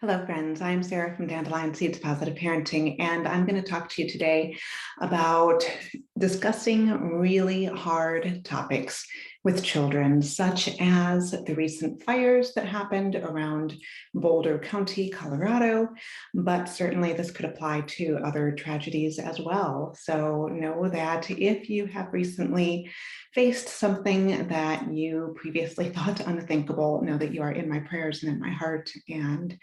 Hello, friends. I'm Sarah from Dandelion Seeds Positive Parenting, and I'm going to talk to you today about discussing really hard topics with children, such as the recent fires that happened around Boulder County, Colorado, but certainly this could apply to other tragedies as well. So know that if you have recently faced something that you previously thought unthinkable, know that you are in my prayers and in my heart, and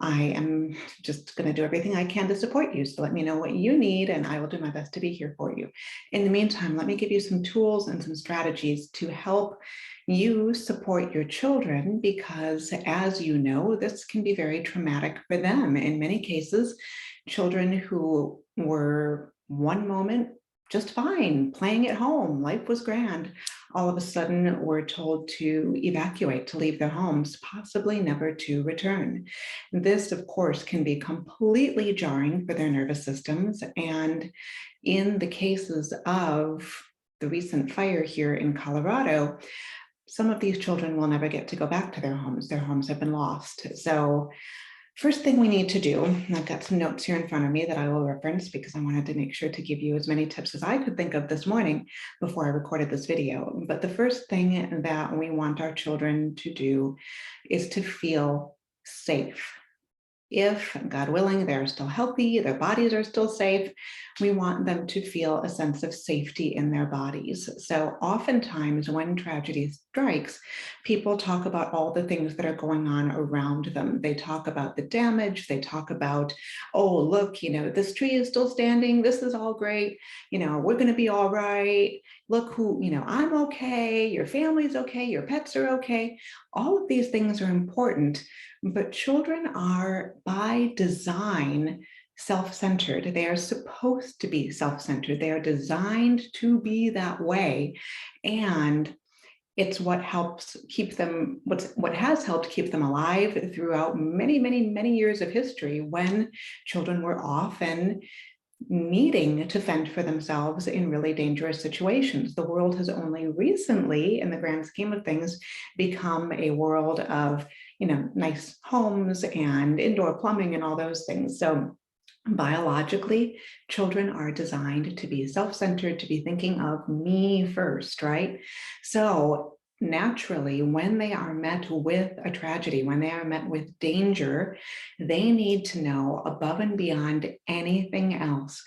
I am just going to do everything I can to support you. So let me know what you need, and I will do my best to be here for you. In the meantime, let me give you some tools and some strategies to help you support your children, because as you know, this can be very traumatic for them. In many cases, children who were one moment just fine, playing at home, life was grand, all of a sudden were told to evacuate, to leave their homes, possibly never to return. This, of course, can be completely jarring for their nervous systems. And in the cases of the recent fire here in Colorado, some of these children will never get to go back to their homes. Their homes have been lost. So first thing we need to do, and I've got some notes here in front of me that I will reference because I wanted to make sure to give you as many tips as I could think of this morning before I recorded this video. But the first thing that we want our children to do is to feel safe. If, God willing, they're still healthy, their bodies are still safe, we want them to feel a sense of safety in their bodies. So oftentimes when tragedy strikes, people talk about all the things that are going on around them. They talk about the damage, they talk about, oh, look, this tree is still standing, this is all great, we're going to be all right. Look who, I'm okay, your family's okay, your pets are okay. All of these things are important, but children are by design self-centered. They are supposed to be self-centered. They are designed to be that way. And it's what helps keep them, what has helped keep them alive throughout many, many, many years of history, when children were often needing to fend for themselves in really dangerous situations. The world has only recently, in the grand scheme of things, become a world of, nice homes and indoor plumbing and all those things. So biologically, children are designed to be self-centered, to be thinking of me first, right? So naturally, when they are met with a tragedy, when they are met with danger, they need to know above and beyond anything else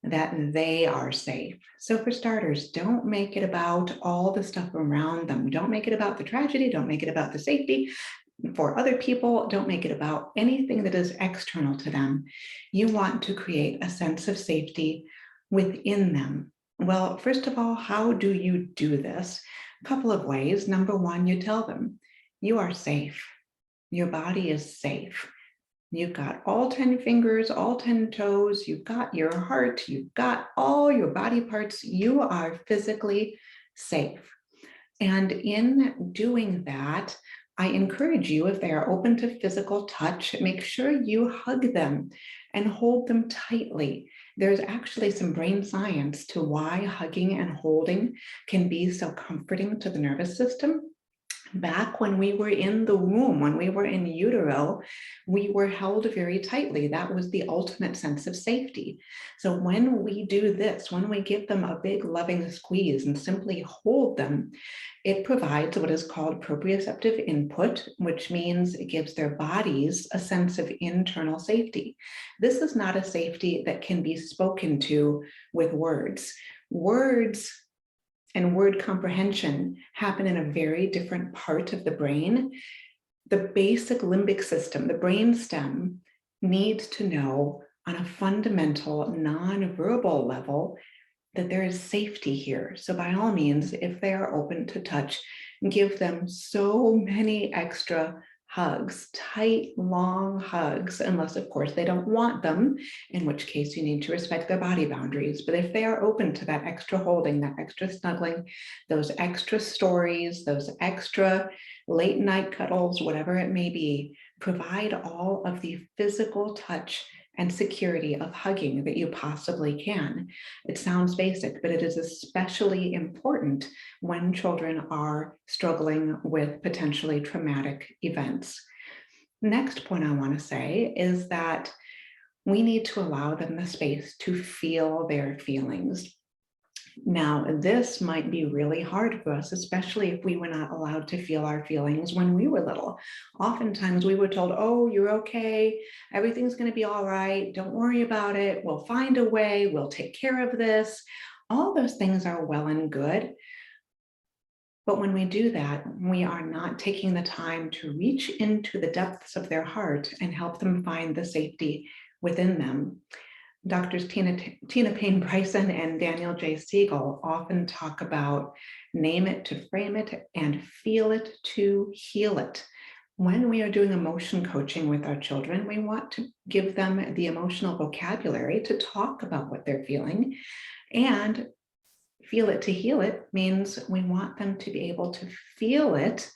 that they are safe. So for starters, don't make it about all the stuff around them. Don't make it about the tragedy. Don't make it about the safety for other people. Don't make it about anything that is external to them. You want to create a sense of safety within them. Well, first of all, how do you do this? A couple of ways. Number one, you tell them you are safe. Your body is safe. You've got all 10 fingers, all 10 toes, you've got your heart, you've got all your body parts. You are physically safe. And in doing that, I encourage you, if they are open to physical touch, make sure you hug them and hold them tightly. There's actually some brain science to why hugging and holding can be so comforting to the nervous system. Back when we were in the womb, when we were in utero, we were held very tightly. That was the ultimate sense of safety. So when we do this, when we give them a big loving squeeze and simply hold them, it provides what is called proprioceptive input, which means it gives their bodies a sense of internal safety. This is not a safety that can be spoken to with words. Words and word comprehension happen in a very different part of the brain. The basic limbic system, the brain stem, needs to know on a fundamental non-verbal level that there is safety here. So by all means, if they are open to touch, give them so many extra hugs, tight, long hugs, unless of course they don't want them, in which case you need to respect their body boundaries. But if they are open to that extra holding, that extra snuggling, those extra stories, those extra late night cuddles, whatever it may be, provide all of the physical touch and security of hugging that you possibly can. It sounds basic, but it is especially important when children are struggling with potentially traumatic events. Next point I want to say is that we need to allow them the space to feel their feelings. Now, this might be really hard for us, especially if we were not allowed to feel our feelings when we were little. Oftentimes we were told, oh, you're okay. Everything's going to be all right. Don't worry about it. We'll find a way. We'll take care of this. All those things are well and good. But when we do that, we are not taking the time to reach into the depths of their heart and help them find the safety within them. Doctors Tina Payne Bryson and Daniel J. Siegel often talk about name it to frame it and feel it to heal it. When we are doing emotion coaching with our children, we want to give them the emotional vocabulary to talk about what they're feeling, and feel it to heal it means we want them to be able to feel it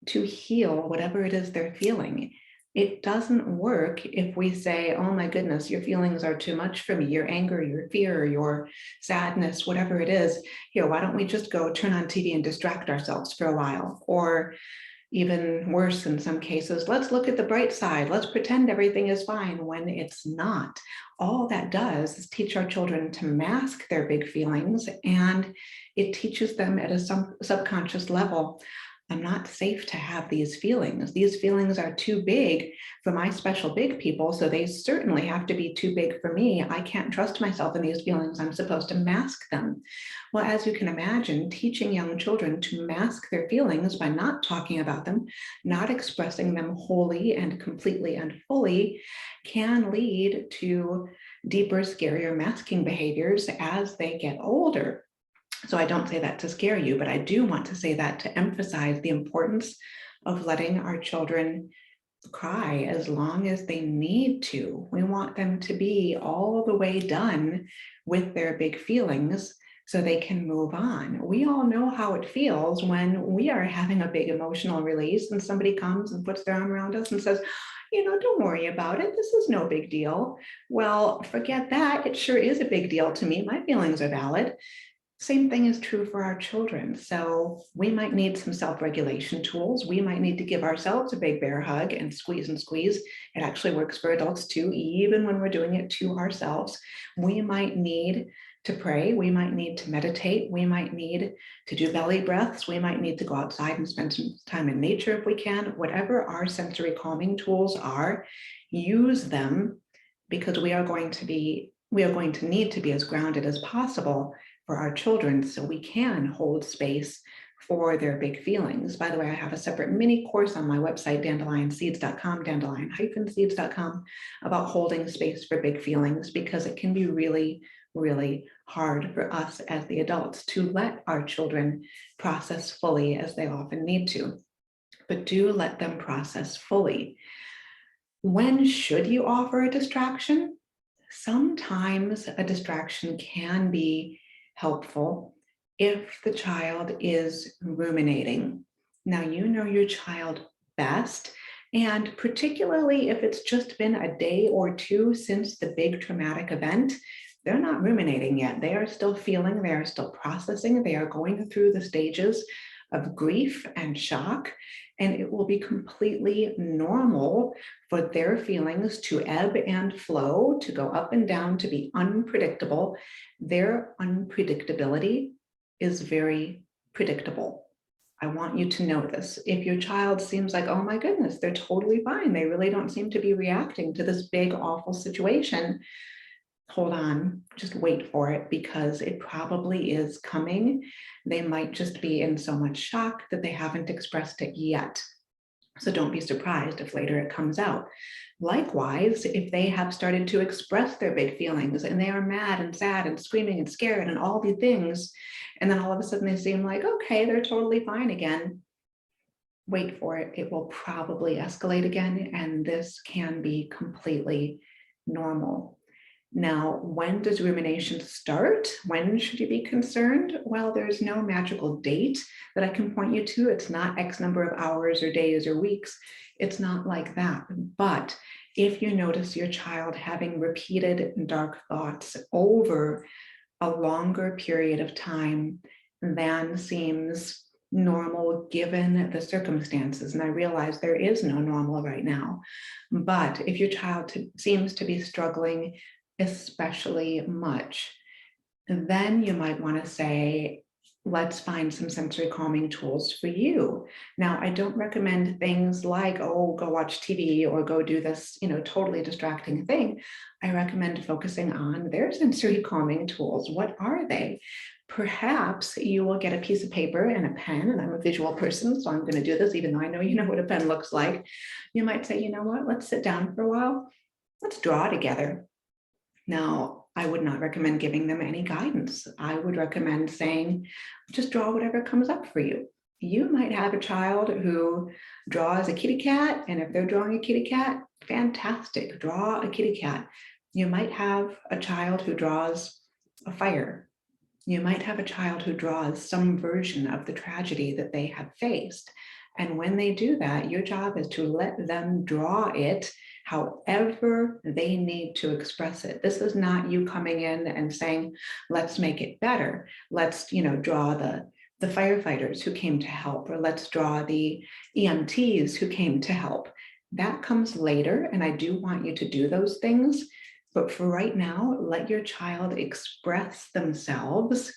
to heal whatever it is they're feeling. It doesn't work if we say, oh my goodness, your feelings are too much for me, your anger, your fear, your sadness, whatever it is. Here, why don't we just go turn on TV and distract ourselves for a while? Or even worse in some cases, let's look at the bright side. Let's pretend everything is fine when it's not. All that does is teach our children to mask their big feelings, and it teaches them at a subconscious level, I'm not safe to have these feelings. These feelings are too big for my special big people, so they certainly have to be too big for me. I can't trust myself in these feelings. I'm supposed to mask them. Well, as you can imagine, teaching young children to mask their feelings by not talking about them, not expressing them wholly and completely and fully, can lead to deeper, scarier masking behaviors as they get older. So I don't say that to scare you, but I do want to say that to emphasize the importance of letting our children cry as long as they need to. We want them to be all the way done with their big feelings so they can move on. We all know how it feels when we are having a big emotional release and somebody comes and puts their arm around us and says, don't worry about it. This is no big deal. Well, forget that. It sure is a big deal to me. My feelings are valid. Same thing is true for our children. So we might need some self-regulation tools. We might need to give ourselves a big bear hug and squeeze and squeeze. It actually works for adults too, even when we're doing it to ourselves. We might need to pray. We might need to meditate. We might need to do belly breaths. We might need to go outside and spend some time in nature if we can. Whatever our sensory calming tools are, use them, because we are going to need to be as grounded as possible for our children so we can hold space for their big feelings. By the way, I have a separate mini course on my website, dandelionseeds.com, dandelion-seeds.com, about holding space for big feelings, because it can be really, really hard for us as the adults to let our children process fully, as they often need to. But do let them process fully. When should you offer a distraction? Sometimes a distraction can be helpful if the child is ruminating. Now, you know your child best, and particularly if it's just been a day or two since the big traumatic event, they're not ruminating yet. They are still feeling, they are still processing, they are going through the stages of grief and shock, and it will be completely normal for their feelings to ebb and flow, to go up and down, to be unpredictable. Their unpredictability is very predictable. I want you to know this. If your child seems like, oh my goodness, they're totally fine, they really don't seem to be reacting to this big, awful situation, hold on, just wait for it, because it probably is coming. They might just be in so much shock that they haven't expressed it yet. So don't be surprised if later it comes out. Likewise, if they have started to express their big feelings and they are mad and sad and screaming and scared and all these things, and then all of a sudden they seem like, okay, they're totally fine again, wait for it. It will probably escalate again, and this can be completely normal. Now, when does rumination start? When should you be concerned? Well, there's no magical date that I can point you to. It's not X number of hours or days or weeks. It's not like that. But if you notice your child having repeated dark thoughts over a longer period of time than seems normal given the circumstances. And I realize there is no normal right now. But if your child seems to be struggling especially much, then you might want to say, let's find some sensory calming tools for you. Now, I don't recommend things like, oh, go watch TV or go do this, totally distracting thing. I recommend focusing on their sensory calming tools. What are they? Perhaps you will get a piece of paper and a pen, and I'm a visual person, so I'm going to do this, even though I know you know what a pen looks like. You might say, you know what, let's sit down for a while. Let's draw together. Now, I would not recommend giving them any guidance. I would recommend saying, just draw whatever comes up for you. You might have a child who draws a kitty cat, and if they're drawing a kitty cat, fantastic, draw a kitty cat. You might have a child who draws a fire. You might have a child who draws some version of the tragedy that they have faced. And when they do that, your job is to let them draw it however they need to express it. This is not you coming in and saying, let's make it better. Let's, draw the firefighters who came to help, or let's draw the EMTs who came to help. That comes later, and I do want you to do those things. But for right now, let your child express themselves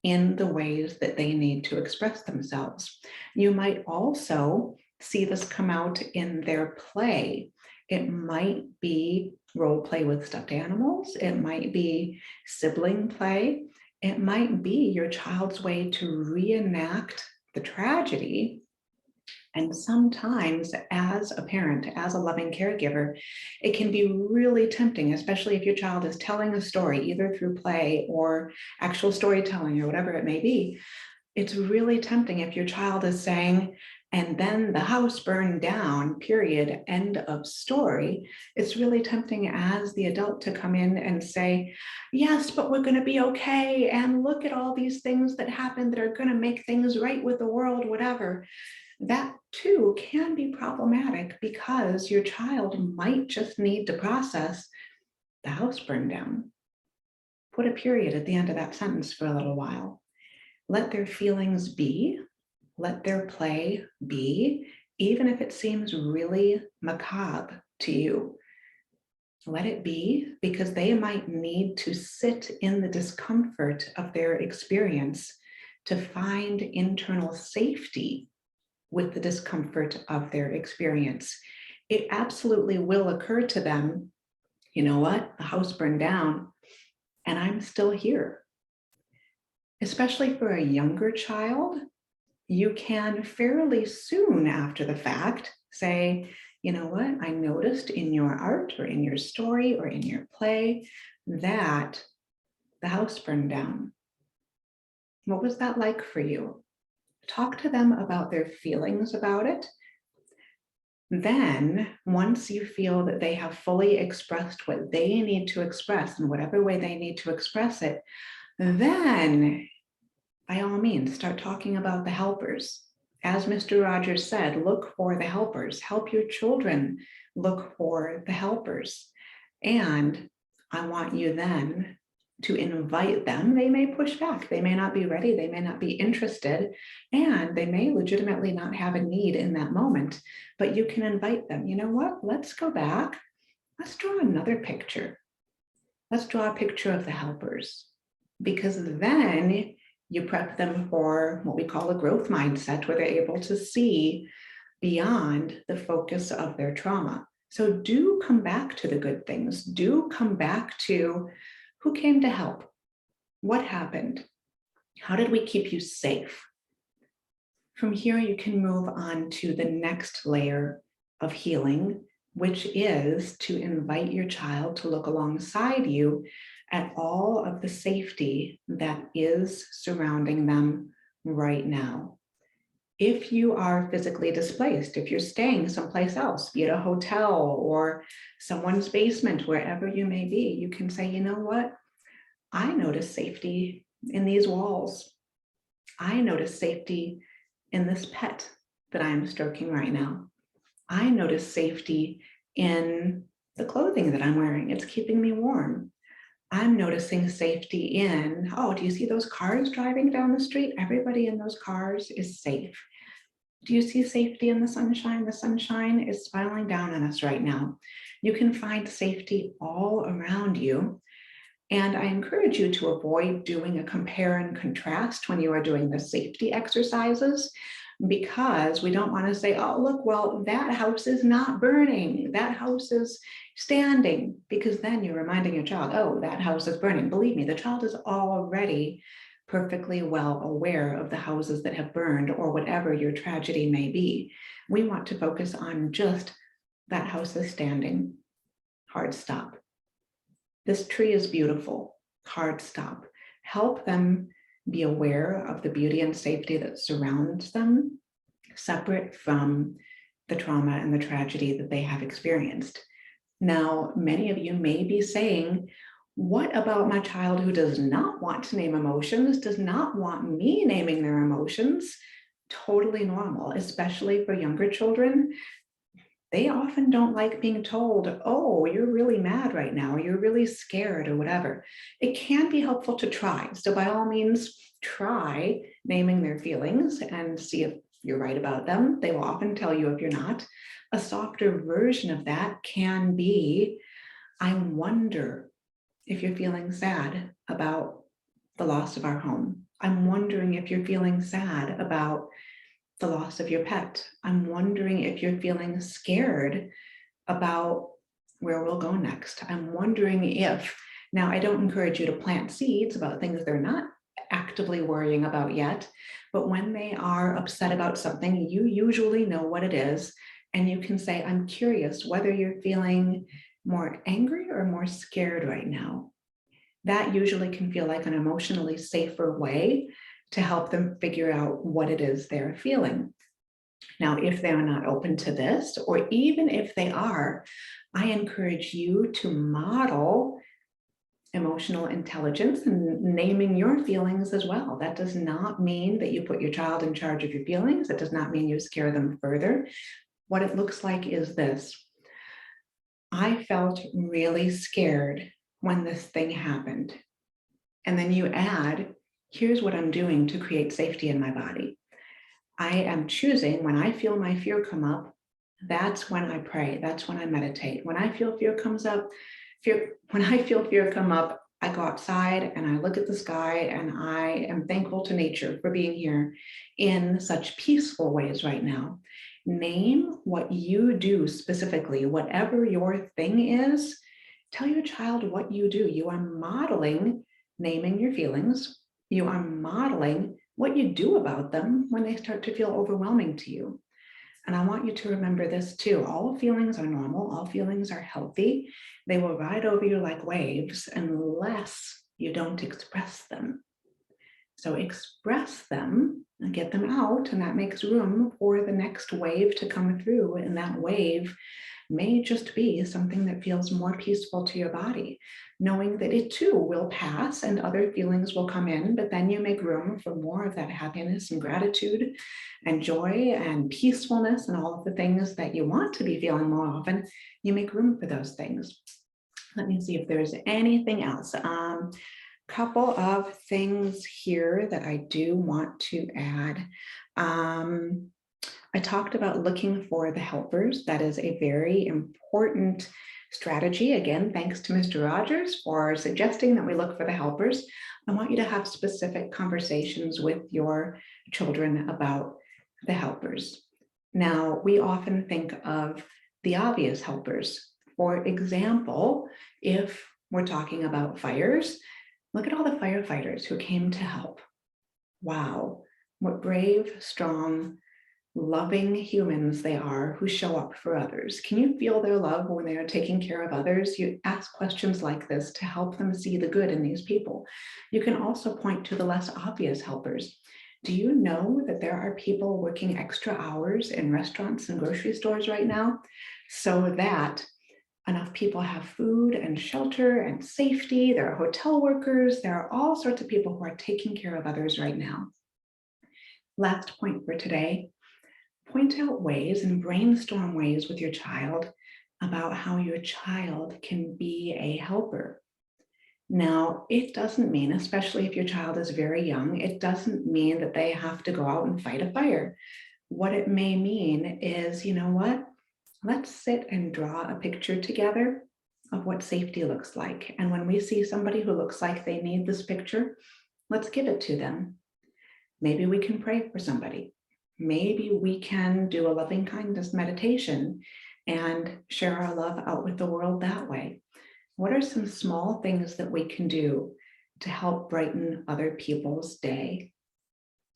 in the ways that they need to express themselves. You might also see this come out in their play. It might be role play with stuffed animals. It might be sibling play. It might be your child's way to reenact the tragedy. And sometimes as a parent, as a loving caregiver, it can be really tempting, especially if your child is telling a story, either through play or actual storytelling or whatever it may be. It's really tempting if your child is saying, and then the house burned down, period, end of story. It's really tempting as the adult to come in and say, yes, but we're going to be okay. And look at all these things that happen that are going to make things right with the world, whatever. That too can be problematic because your child might just need to process the house burned down. Put a period at the end of that sentence for a little while. Let their feelings be, let their play be, even if it seems really macabre to you. Let it be, because they might need to sit in the discomfort of their experience to find internal safety with the discomfort of their experience. It absolutely will occur to them, you know what, the house burned down and I'm still here. Especially for a younger child, you can fairly soon after the fact say, you know what, I noticed in your art or in your story or in your play that the house burned down. What was that like for you? Talk to them about their feelings about it. Then, once you feel that they have fully expressed what they need to express in whatever way they need to express it, then by all means, start talking about the helpers. As Mr. Rogers said, look for the helpers. Help your children look for the helpers. And I want you then to invite them. They may push back. They may not be ready. They may not be interested. And they may legitimately not have a need in that moment. But you can invite them. You know what? Let's go back. Let's draw another picture. Let's draw a picture of the helpers. Because then you prep them for what we call a growth mindset, where they're able to see beyond the focus of their trauma. So do come back to the good things. Do come back to who came to help? What happened? How did we keep you safe? From here, you can move on to the next layer of healing, which is to invite your child to look alongside you at all of the safety that is surrounding them right now. If you are physically displaced, if you're staying someplace else, be it a hotel or someone's basement, wherever you may be, you can say, you know what? I notice safety in these walls. I notice safety in this pet that I'm stroking right now. I notice safety in the clothing that I'm wearing. It's keeping me warm. I'm noticing safety in, oh, do you see those cars driving down the street? Everybody in those cars is safe. Do you see safety in the sunshine? The sunshine is smiling down on us right now. You can find safety all around you. And I encourage you to avoid doing a compare and contrast when you are doing the safety exercises, because we don't want to say, oh, look, well, that house is not burning. That house is standing, because then you're reminding your child, oh, that house is burning. Believe me, the child is already perfectly well aware of the houses that have burned or whatever your tragedy may be. We want to focus on just that house is standing. Hard stop. This tree is beautiful. Hard stop. Help them be aware of the beauty and safety that surrounds them, separate from the trauma and the tragedy that they have experienced. Now, many of you may be saying, what about my child who does not want to name emotions, does not want me naming their emotions? Totally normal, especially for younger children. They often don't like being told, oh, you're really mad right now, or you're really scared, or whatever. It can be helpful to try. So by all means, try naming their feelings and see if you're right about them. They will often tell you if you're not. A softer version of that can be, I wonder if you're feeling sad about the loss of our home. I'm wondering if you're feeling sad about the loss of your pet. I'm wondering if you're feeling scared about where we'll go next. I'm wondering if, now I don't encourage you to plant seeds about things they're not actively worrying about yet, but when they are upset about something, you usually know what it is. And you can say, I'm curious whether you're feeling more angry or more scared right now. That usually can feel like an emotionally safer way to help them figure out what it is they're feeling. Now, if they're not open to this, or even if they are, I encourage you to model emotional intelligence and naming your feelings as well. That does not mean that you put your child in charge of your feelings. It does not mean you scare them further. What it looks like is this. I felt really scared when this thing happened. And then you add, here's what I'm doing to create safety in my body. I am choosing, when I feel my fear come up, that's when I pray. That's when I meditate. When I feel fear comes up, when I feel fear come up, I go outside and I look at the sky and I am thankful to nature for being here in such peaceful ways right now. Name what you do specifically, whatever your thing is. Tell your child what you do. You are modeling naming your feelings. You are modeling what you do about them when they start to feel overwhelming to you. And I want you to remember this too. All feelings are normal. All feelings are healthy. They will ride over you like waves unless you don't express them. So express them and get them out, and that makes room for the next wave to come through. And that wave may just be something that feels more peaceful to your body, knowing that it too will pass and other feelings will come in, but then you make room for more of that happiness and gratitude and joy and peacefulness and all of the things that you want to be feeling more often. You make room for those things. Let me see if there's anything else. Couple of things here that I do want to add. I talked about looking for the helpers. That is a very important strategy. Again, thanks to Mr. Rogers for suggesting that we look for the helpers. I want you to have specific conversations with your children about the helpers. Now, we often think of the obvious helpers. For example, if we're talking about fires, look at all the firefighters who came to help. Wow, what brave, strong, loving humans they are who show up for others. Can you feel their love when they are taking care of others? You ask questions like this to help them see the good in these people. You can also point to the less obvious helpers. Do you know that there are people working extra hours in restaurants and grocery stores right now so that enough people have food and shelter and safety? There are hotel workers. There are all sorts of people who are taking care of others right now. Last point for today, point out ways and brainstorm ways with your child about how your child can be a helper. Now, it doesn't mean, especially if your child is very young, it doesn't mean that they have to go out and fight a fire. What it may mean is, you know what? Let's sit and draw a picture together of what safety looks like. And when we see somebody who looks like they need this picture, let's give it to them. Maybe we can pray for somebody. Maybe we can do a loving kindness meditation and share our love out with the world that way. What are some small things that we can do to help brighten other people's day?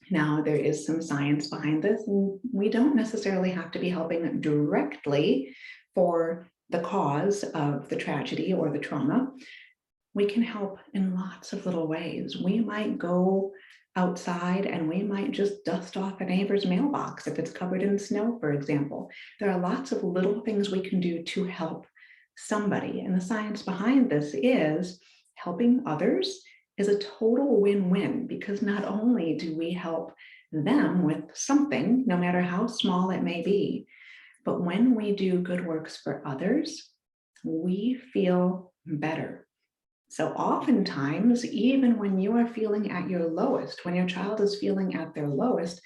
Now, there is some science behind this, and we don't necessarily have to be helping directly for the cause of the tragedy or the trauma. We can help in lots of little ways. We might go outside and we might just dust off a neighbor's mailbox if it's covered in snow, for example. There are lots of little things we can do to help somebody. And the science behind this is helping others is a total win-win, because not only do we help them with something, no matter how small it may be, but when we do good works for others, we feel better. So oftentimes, even when you are feeling at your lowest, when your child is feeling at their lowest,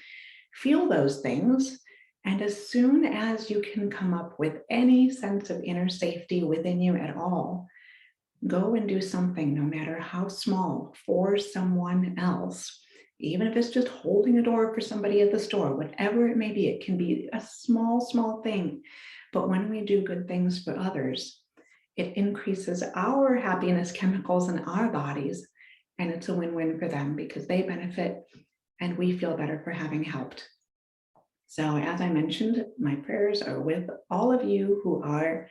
feel those things. And as soon as you can come up with any sense of inner safety within you at all, go and do something, no matter how small, for someone else. Even if it's just holding a door for somebody at the store, whatever it may be, it can be a small, small thing. But when we do good things for others, it increases our happiness chemicals in our bodies, and it's a win-win for them because they benefit and we feel better for having helped. So as I mentioned, my prayers are with all of you who are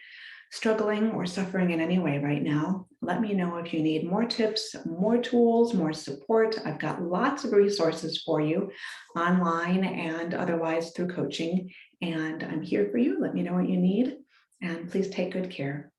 struggling or suffering in any way right now. Let me know if you need more tips, more tools, more support. I've got lots of resources for you online and otherwise through coaching, and I'm here for you. Let me know what you need, and please take good care.